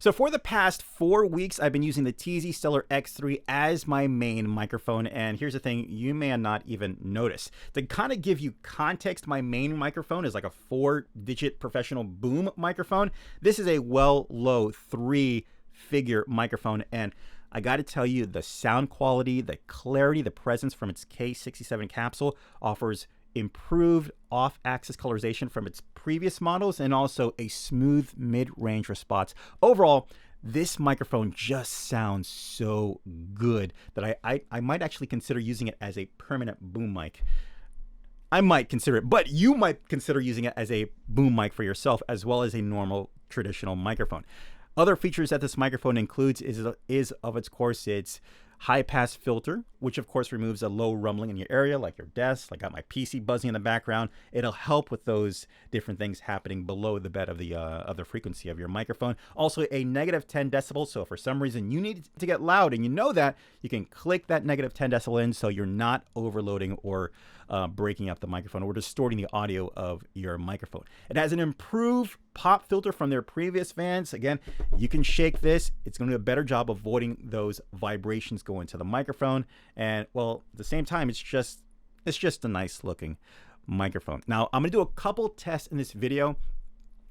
So for the past 4 weeks, I've been using the TZ Stellar X3 as my main microphone. And here's the thing, you may not even notice. To kind of give you context, my main microphone is like a 4-digit professional boom microphone. This is a low 3-figure microphone. And I got to tell you, the sound quality, the clarity, the presence from its K67 capsule offers improved off-axis colorization from its previous models and also a smooth mid-range response. Overall, this microphone just sounds so good that I might actually consider using it as a permanent boom mic. I might consider it, but you might consider using it as a boom mic for yourself as well as a normal traditional microphone. Other features that this microphone includes is of its course its high pass filter, which of course removes a low rumbling in your area like your desk. I got my PC buzzing in the background. It'll help with those different things happening below the bed of the frequency of your microphone. Also a negative 10 decibels. So if for some reason you need to get loud and you know that, you can click that negative 10 decibel in so you're not overloading or breaking up the microphone or distorting the audio of your microphone. It has an improved pop filter from their previous fans. Again, you can shake this. It's going to do a better job avoiding those vibrations going to the microphone. And well, at the same time, it's just a nice looking microphone. Now, I'm going to do a couple tests in this video.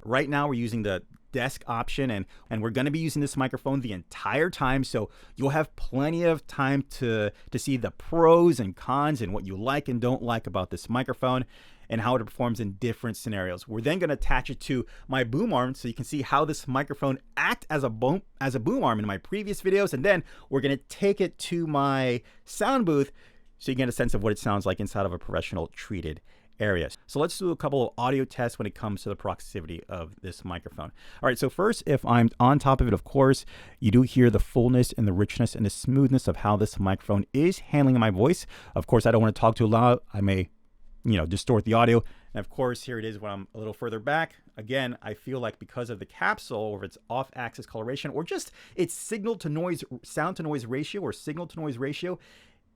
Right now, we're using the desk option, and we're going to be using this microphone the entire time, so you'll have plenty of time to see the pros and cons and what you like and don't like about this microphone and how it performs in different scenarios. We're then going to attach it to my boom arm so you can see how this microphone acts as a boom arm in my previous videos, and then we're going to take it to my sound booth so you get a sense of what it sounds like inside of a professional treated areas. So let's do a couple of audio tests when it comes to the proximity of this microphone. All right, so first, if I'm on top of it, of course, you do hear the fullness and the richness and the smoothness of how this microphone is handling my voice. Of course, I don't want to talk too loud. I may, distort the audio. And of course, here it is when I'm a little further back. Again, I feel like because of the capsule or its off-axis coloration or just its sound to noise ratio or signal to noise ratio,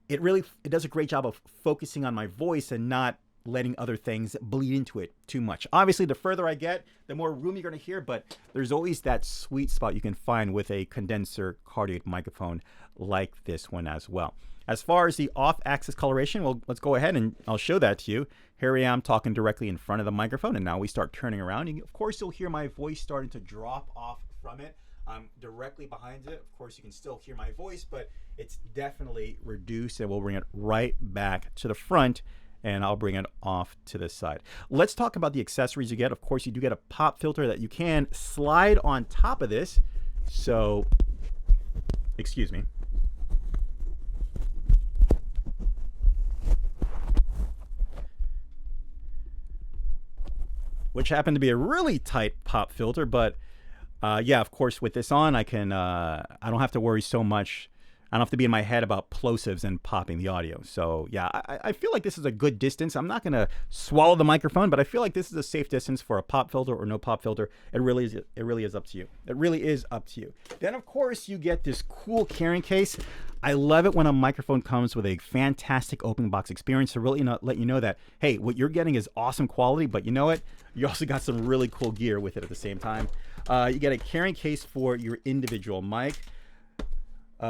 it does a great job of focusing on my voice and not letting other things bleed into it too much. Obviously, the further I get, the more room you're going to hear, but there's always that sweet spot you can find with a condenser cardioid microphone like this one as well. As far as the off-axis coloration, well, let's go ahead and I'll show that to you. Here I am talking directly in front of the microphone, and now we start turning around. And of course, you'll hear my voice starting to drop off from it. I'm directly behind it. Of course, you can still hear my voice, but it's definitely reduced, and we'll bring it right back to the front, and I'll bring it off to the side. Let's talk about the accessories you get. Of course, you do get a pop filter that you can slide on top of this. So, excuse me. Which happened to be a really tight pop filter, but yeah, of course, with this on, I don't have to worry so much. I don't have to be in my head about plosives and popping the audio. So yeah, I feel like this is a good distance. I'm not gonna swallow the microphone, but I feel like this is a safe distance for a pop filter or no pop filter. It really is up to you. It really is up to you. Then of course you get this cool carrying case. I love it when a microphone comes with a fantastic open box experience to really let you know that, hey, what you're getting is awesome quality, but you know what? You also got some really cool gear with it at the same time. You get a carrying case for your individual mic.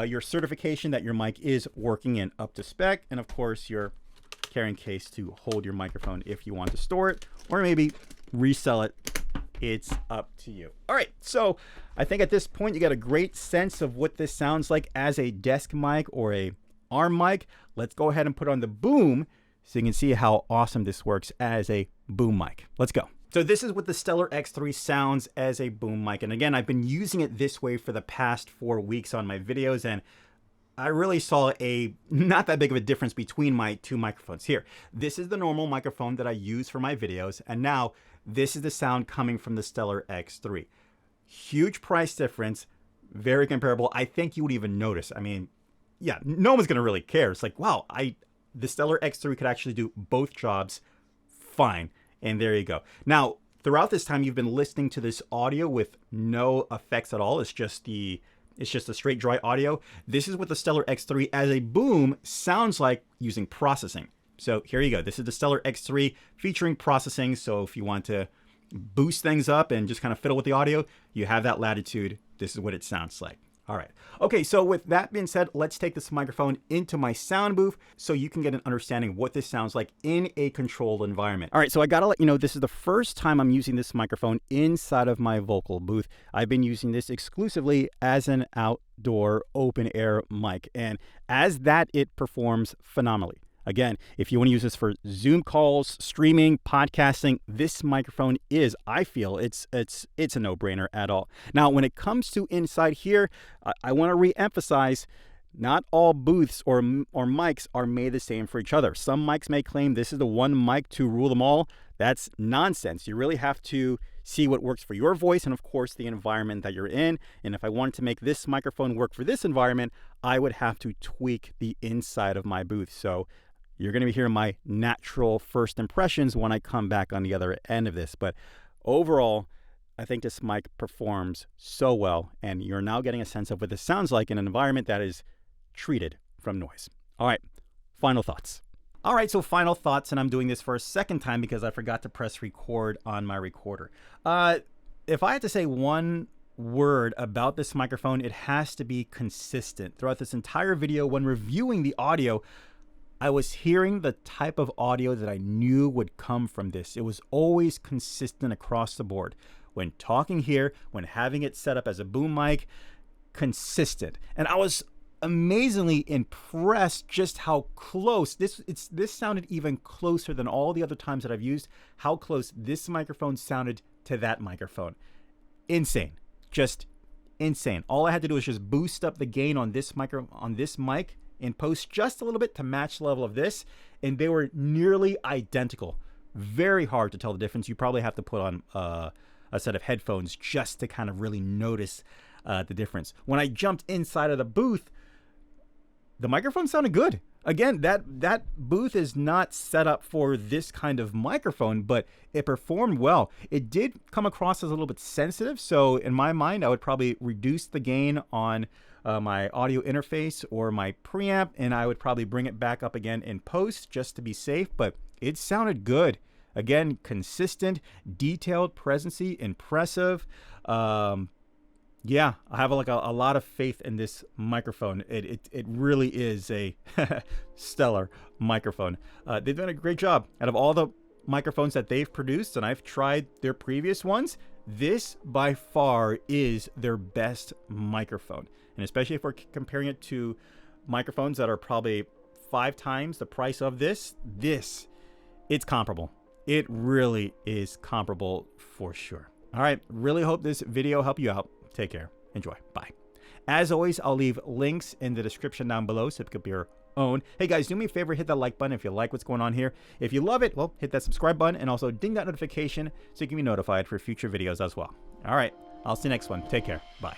Your certification that your mic is working and up to spec, and of course your carrying case to hold your microphone if you want to store it or maybe resell it. It's up to you. All right, so I think at this point you got a great sense of what this sounds like as a desk mic or a arm mic. Let's go ahead and put on the boom so you can see how awesome this works as a boom mic. Let's go. So this is what the Stellar X3 sounds as a boom mic. And again, I've been using it this way for the past 4 weeks on my videos, and I really saw not that big of a difference between my two microphones. Here, this is the normal microphone that I use for my videos, and now this is the sound coming from the Stellar X3. Huge price difference, very comparable. I think you would even notice. I mean, yeah, no one's gonna really care. It's like, wow, the Stellar X3 could actually do both jobs fine. And there you go. Now, throughout this time, you've been listening to this audio with no effects at all. It's just a straight dry audio. This is what the Stellar X3 as a boom sounds like using processing. So here you go. This is the Stellar X3 featuring processing. So if you want to, boost things up and just kind of fiddle with the audio, you have that latitude. This is what it sounds like. All right. Okay, so with that being said, let's take this microphone into my sound booth so you can get an understanding of what this sounds like in a controlled environment. All right, so I gotta let you know, this is the first time I'm using this microphone inside of my vocal booth. I've been using this exclusively as an outdoor open air mic, and as that, it performs phenomenally. Again, if you want to use this for Zoom calls, streaming, podcasting, this microphone is, I feel, it's a no-brainer at all. Now, when it comes to inside here, I want to re-emphasize, not all booths or mics are made the same for each other. Some mics may claim this is the one mic to rule them all. That's nonsense. You really have to see what works for your voice and, of course, the environment that you're in. And if I wanted to make this microphone work for this environment, I would have to tweak the inside of my booth. So you're going to be hearing my natural first impressions when I come back on the other end of this. But overall, I think this mic performs so well, and you're now getting a sense of what this sounds like in an environment that is treated from noise. All right, final thoughts. All right, so final thoughts, and I'm doing this for a second time because I forgot to press record on my recorder. If I had to say one word about this microphone, it has to be consistent. Throughout this entire video, when reviewing the audio, I was hearing the type of audio that I knew would come from this. It was always consistent across the board. When talking here, when having it set up as a boom mic, consistent. And I was amazingly impressed just how close this sounded, even closer than all the other times that I've used, how close this microphone sounded to that microphone. Insane. Just insane. All I had to do was just boost up the gain on this mic in post just a little bit to match the level of this, and they were nearly identical. Very hard to tell the difference. You probably have to put on a set of headphones just to kind of really notice the difference. When I jumped inside of the booth, the microphone sounded good. Again, that booth is not set up for this kind of microphone, but it performed well. It did come across as a little bit sensitive, so in my mind, I would probably reduce the gain on my audio interface or my preamp, and I would probably bring it back up again in post just to be safe, but it sounded good. Again, consistent, detailed, presency, impressive. Yeah, I have a lot of faith in this microphone. It really is a stellar microphone. They've done a great job. Out of all the microphones that they've produced, and I've tried their previous ones, this by far is their best microphone. And especially if we're comparing it to microphones that are probably 5 times the price of this, it's comparable. It really is comparable for sure. All right, really hope this video helped you out. Take care. Enjoy. Bye. As always, I'll leave links in the description down below so it could be your own. Hey guys, do me a favor, hit that like button if you like what's going on here. If you love it, well, hit that subscribe button and also ding that notification so you can be notified for future videos as well. All right, I'll see you next one. Take care. Bye.